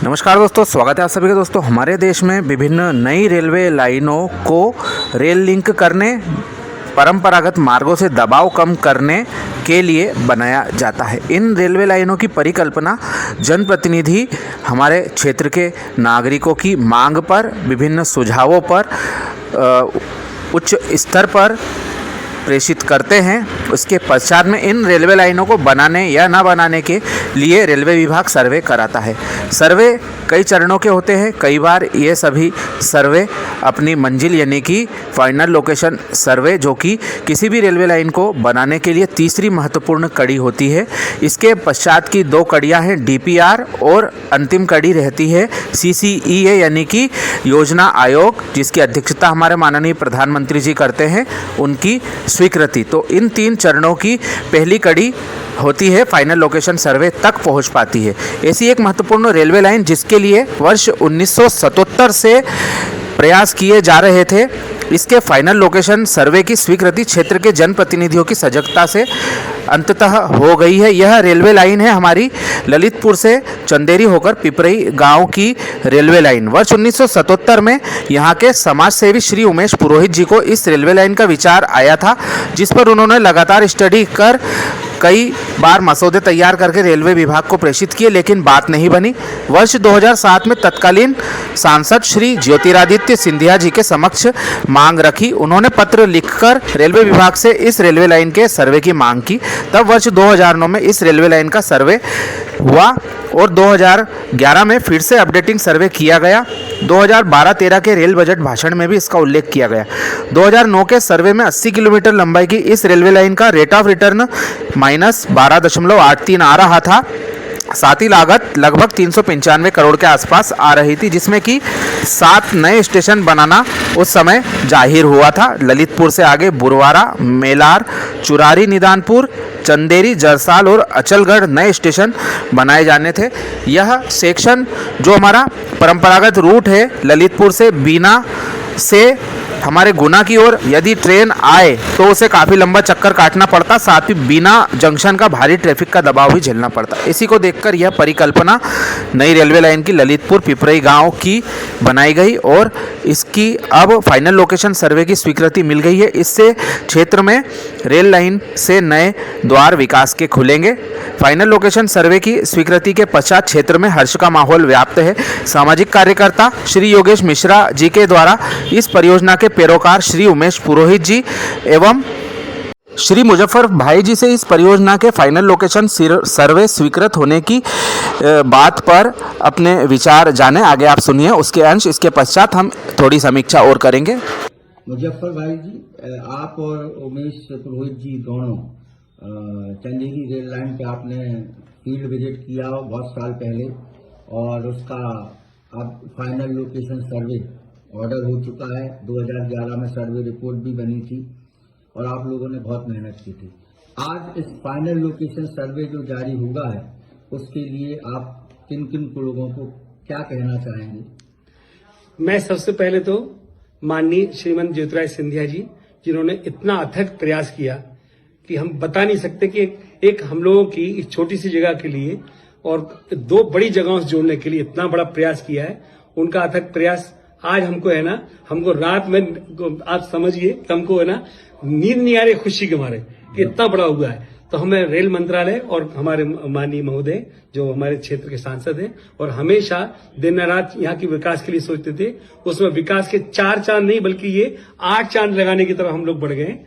नमस्कार दोस्तों, स्वागत है आप सभी का। दोस्तों, हमारे देश में विभिन्न नई रेलवे लाइनों को रेल लिंक करने, परंपरागत मार्गों से दबाव कम करने के लिए बनाया जाता है। इन रेलवे लाइनों की परिकल्पना जनप्रतिनिधि हमारे क्षेत्र के नागरिकों की मांग पर, विभिन्न सुझावों पर उच्च स्तर पर प्रेषित करते हैं। उसके पश्चात में इन रेलवे लाइनों को बनाने या न बनाने के लिए रेलवे विभाग सर्वे कराता है। सर्वे कई चरणों के होते हैं। कई बार ये सभी सर्वे अपनी मंजिल यानी कि फाइनल लोकेशन सर्वे, जो कि किसी भी रेलवे लाइन को बनाने के लिए तीसरी महत्वपूर्ण कड़ी होती है। इसके पश्चात की दो कड़ियां हैं, डीपीआर, और अंतिम कड़ी रहती है सीसीईए यानी कि योजना आयोग, जिसकी अध्यक्षता हमारे माननीय प्रधानमंत्री जी करते हैं, उनकी स्वीकृति। तो इन तीन चरणों की पहली कड़ी होती है फाइनल लोकेशन सर्वे तक पहुंच पाती है। ऐसी एक महत्वपूर्ण रेलवे लाइन जिसके लिए वर्ष 1977 से प्रयास किए जा रहे थे, इसके फाइनल लोकेशन सर्वे की स्वीकृति क्षेत्र के जनप्रतिनिधियों की सजगता से अंततः हो गई है। यह रेलवे लाइन है हमारी ललितपुर से चंदेरी होकर पिपरई गांव की रेलवे लाइन। वर्ष 1977 में यहाँ के समाज सेवी श्री उमेश पुरोहित जी को इस रेलवे लाइन का विचार आया था, जिस पर उन्होंने लगातार स्टडी कर कई बार मसौदे तैयार करके रेलवे विभाग को प्रेषित किए, लेकिन बात नहीं बनी। वर्ष 2007 में तत्कालीन सांसद श्री ज्योतिरादित्य सिंधिया जी के समक्ष मांग रखी। उन्होंने पत्र लिखकर रेलवे विभाग से इस रेलवे लाइन के सर्वे की मांग की। तब वर्ष 2009 में इस रेलवे लाइन का सर्वे हुआ और 2011 में फिर से अपडेटिंग सर्वे किया गया। 2012-13 के रेल बजट भाषण में भी इसका उल्लेख किया गया। 2009 के सर्वे में 80 किलोमीटर लंबाई की इस रेलवे लाइन का रेट ऑफ रिटर्न -12.83 आ रहा था। साथ ही लागत लगभग 395 करोड़ के आसपास आ रही थी, जिसमें कि 7 नए स्टेशन बनाना उस समय जाहिर हुआ था। ललितपुर से आगे बुरवारा, मेलार, चुरारी, निदानपुर, चंदेरी, जरसाल और अचलगढ़ नए स्टेशन बनाए जाने थे। यह सेक्शन जो हमारा परंपरागत रूट है ललितपुर से बीना से हमारे गुना की ओर यदि ट्रेन आए तो उसे काफ़ी लंबा चक्कर काटना पड़ता, साथ ही बीना जंक्शन का भारी ट्रैफिक का दबाव भी झेलना पड़ता। इसी को देखकर यह परिकल्पना नई रेलवे लाइन की ललितपुर पिपरई गांव की बनाई गई और इसकी अब फाइनल लोकेशन सर्वे की स्वीकृति मिल गई है। इससे क्षेत्र में रेल लाइन से नए द्वार विकास के खुलेंगे। फाइनल लोकेशन सर्वे की स्वीकृति के पश्चात क्षेत्र में हर्ष का माहौल व्याप्त है। सामाजिक कार्यकर्ता श्री योगेश मिश्रा जी के द्वारा इस परियोजना के पैरोकार श्री उमेश पुरोहित जी एवं श्री मुजफ्फर भाई जी से इस परियोजना के फाइनल लोकेशन सर्वे स्वीकृत होने की बात पर अपने विचार जाने। आगे आप सुनिए उसके अंश। इसके पश्चात हम थोड़ी समीक्षा और करेंगे। मुजफ्फर भाई जी, आप और उमेश पुरोहित जी दोनों चंदेरी रेल लाइन पे आपने फील्ड विजिट किया बहुत साल पहले, और उसका अब फाइनल लोकेशन सर्वे ऑर्डर हो चुका है। 2011 में सर्वे रिपोर्ट भी बनी थी और आप लोगों ने बहुत मेहनत की थी। आज इस फाइनल लोकेशन सर्वे जो जारी हुआ है, उसके लिए आप किन किन लोगों को क्या कहना चाहेंगे? मैं सबसे पहले तो माननीय श्रीमंत ज्योतिरादित्य सिंधिया जी, जिन्होंने इतना अथक प्रयास किया कि हम बता नहीं सकते कि एक हम लोगों की इस छोटी सी जगह के लिए और 2 बड़ी जगहों से जोड़ने के लिए इतना बड़ा प्रयास किया है। उनका अथक प्रयास आज हमको है ना, हमको रात में आप समझिए हमको है ना नींद नहीं आ रही खुशी के मारे कि इतना बड़ा हुआ है। तो हमें रेल मंत्रालय और हमारे माननीय महोदय जो हमारे क्षेत्र के सांसद हैं और हमेशा दिन रात यहाँ की विकास के लिए सोचते थे, उसमें विकास के 4 चांद नहीं बल्कि ये 8 चांद लगाने की तरफ हम लोग बढ़ गए।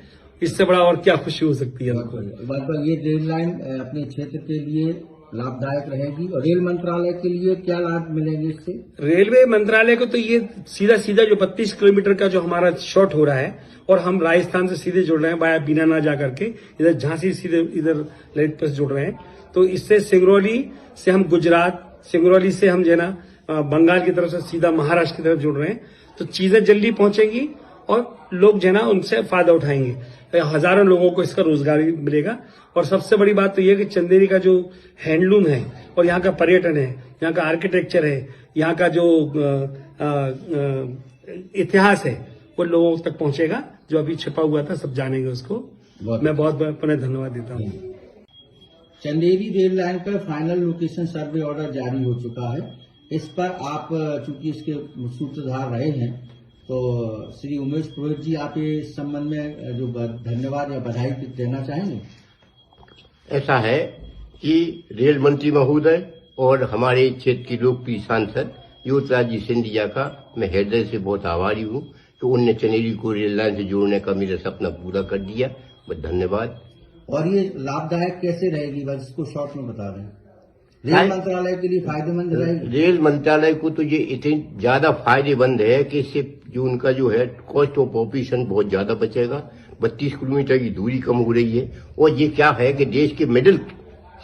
इससे बड़ा और क्या खुशी हो सकती है? ये रेल लाइन अपने क्षेत्र के लिए लाभदायक रहेगी और रेल मंत्रालय के लिए क्या लाभ मिलेंगे इससे? रेलवे मंत्रालय को तो ये सीधा सीधा जो 32 किलोमीटर का जो हमारा शॉर्ट हो रहा है और हम राजस्थान से सीधे जुड़ रहे हैं बाया बीना ना जा करके इधर झांसी सीधे इधर ललितपुर से जुड़ रहे हैं। तो इससे सिंगरौली से हम गुजरात, सिंगरौली से हम जो है ना बंगाल की तरफ से सीधा महाराष्ट्र की तरफ जुड़ रहे हैं। तो चीजें जल्दी पहुंचेंगी और लोग जो है ना उनसे फायदा उठाएंगे। हजारों लोगों को इसका रोजगार मिलेगा। और सबसे बड़ी बात तो यह कि चंदेरी का जो हैंडलूम है और यहाँ का पर्यटन है, यहाँ का आर्किटेक्चर है, यहाँ का जो इतिहास है, वो लोगों तक पहुंचेगा। जो अभी छिपा हुआ था सब जानेंगे उसको। मैं बहुत बहुत पुनः धन्यवाद देता हूँ। चंदेरी रेल लाइन पर फाइनल लोकेशन सर्वे ऑर्डर जारी हो चुका है। इस पर आप चूंकि इसके सूत्रधार रहे हैं, तो श्री उमेश पुरोहित जी, आप इस संबंध में जो धन्यवाद या बधाई देना चाहेंगे? ऐसा है कि रेल मंत्री महोदय और हमारे क्षेत्र के लोकप्रिय सांसद ज्योतिरादित्य सिंधिया का मैं हृदय से बहुत आभारी हूँ कि उनने चंदेरी को रेल लाइन से जोड़ने का मेरा सपना पूरा कर दिया। बहुत धन्यवाद। और ये लाभदायक कैसे रहेगी, बस इसको शॉर्ट में बता दें। रेल मंत्रालय के लिए फायदेमंद रहेगी। रेल मंत्रालय को तो ये इतनी ज्यादा फायदेमंद है कि इससे जो उनका जो है कॉस्ट ऑफ ऑपरेशन बहुत ज्यादा बचेगा। 32 किलोमीटर की दूरी कम हो रही है। और ये क्या है कि देश के मिडिल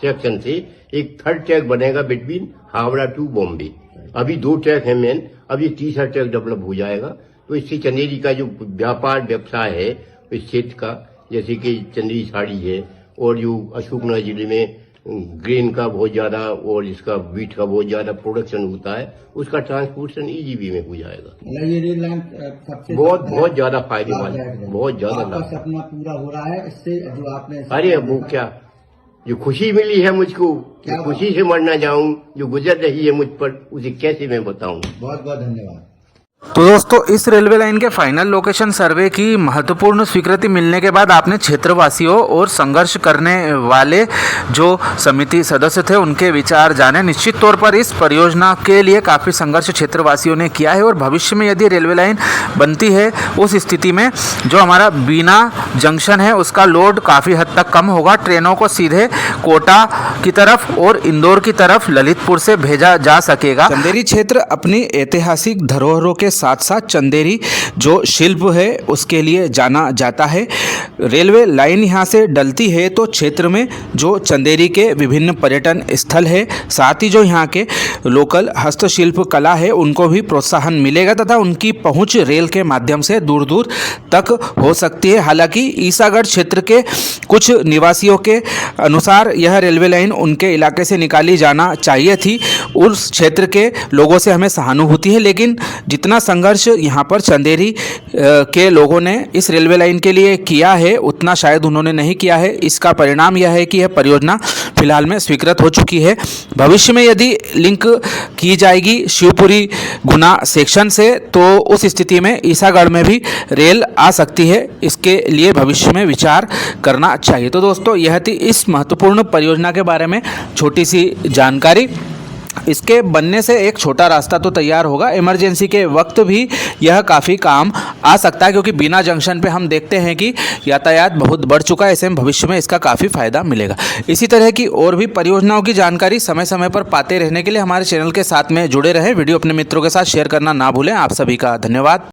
सेक्शन से एक थर्ड ट्रैक बनेगा बिटवीन हावड़ा टू बॉम्बे। अभी 2 ट्रैक है मेन, अब ये तीसरा ट्रैक डेवलप हो जाएगा। तो इससे चंदेरी का जो व्यापार व्यवसाय है इस क्षेत्र का, जैसे कि चंदेरी साड़ी है और जो अशोकनगर जिले में ग्रेन का बहुत ज्यादा और इसका वीट का बहुत ज्यादा प्रोडक्शन होता है, उसका ट्रांसपोर्टेशन ईजीवी में हो जाएगा। ये रेल लाइन सबसे बहुत ज्यादा फायदेमंद, बहुत ज्यादा आपका सपना पूरा हो रहा है इससे, जो आपने अरे वो क्या जो खुशी मिली है मुझको, जो खुशी से मरना जाऊं, जो गुजर रही है मुझ पर, उसे कैसे मैं बताऊं। बहुत बहुत धन्यवाद। तो दोस्तों, इस रेलवे लाइन के फाइनल लोकेशन सर्वे की महत्वपूर्ण स्वीकृति मिलने के बाद आपने क्षेत्रवासियों और संघर्ष करने वाले जो समिति सदस्य थे उनके विचार जाने। निश्चित तौर पर इस परियोजना के लिए काफ़ी संघर्ष क्षेत्रवासियों ने किया है और भविष्य में यदि रेलवे लाइन बनती है उस स्थिति में जो हमारा बीना जंक्शन है उसका लोड काफ़ी हद तक कम होगा। ट्रेनों को सीधे कोटा की तरफ और इंदौर की तरफ ललितपुर से भेजा जा सकेगा। चंदेरी क्षेत्र अपनी ऐतिहासिक धरोहरों के साथ साथ चंदेरी जो शिल्प है उसके लिए जाना जाता है। रेलवे लाइन यहाँ से डलती है तो क्षेत्र में जो चंदेरी के विभिन्न पर्यटन स्थल है, साथ ही जो यहाँ के लोकल हस्तशिल्प कला है उनको भी प्रोत्साहन मिलेगा तथा उनकी पहुँच रेल के माध्यम से दूर दूर तक हो सकती है। हालांकि ईसागढ़ क्षेत्र के कुछ निवासियों के अनुसार यह रेलवे लाइन उनके इलाके से निकाली जाना चाहिए थी। उस क्षेत्र के लोगों से हमें सहानुभूति है, लेकिन जितना संघर्ष यहाँ पर चंदेरी के लोगों ने इस रेलवे लाइन के लिए किया है उतना शायद उन्होंने नहीं किया है। इसका परिणाम यह है कि यह परियोजना फिलहाल में स्वीकृत हो चुकी है। भविष्य में यदि लिंक की जाएगी शिवपुरी गुना सेक्शन से तो उस स्थिति में ईसागढ़ में भी रेल आ सकती है। इसके लिए भविष्य में विचार करना चाहिए। तो दोस्तों, यह थी इस महत्वपूर्ण परियोजना के बारे में छोटी सी जानकारी। इसके बनने से एक छोटा रास्ता तो तैयार होगा, इमरजेंसी के वक्त भी यह काफ़ी काम आ सकता है क्योंकि बिना जंक्शन पे हम देखते हैं कि यातायात बहुत बढ़ चुका है। ऐसे में भविष्य में इसका काफ़ी फ़ायदा मिलेगा। इसी तरह की और भी परियोजनाओं की जानकारी समय समय पर पाते रहने के लिए हमारे चैनल के साथ में जुड़े रहें। वीडियो अपने मित्रों के साथ शेयर करना ना भूलें। आप सभी का धन्यवाद।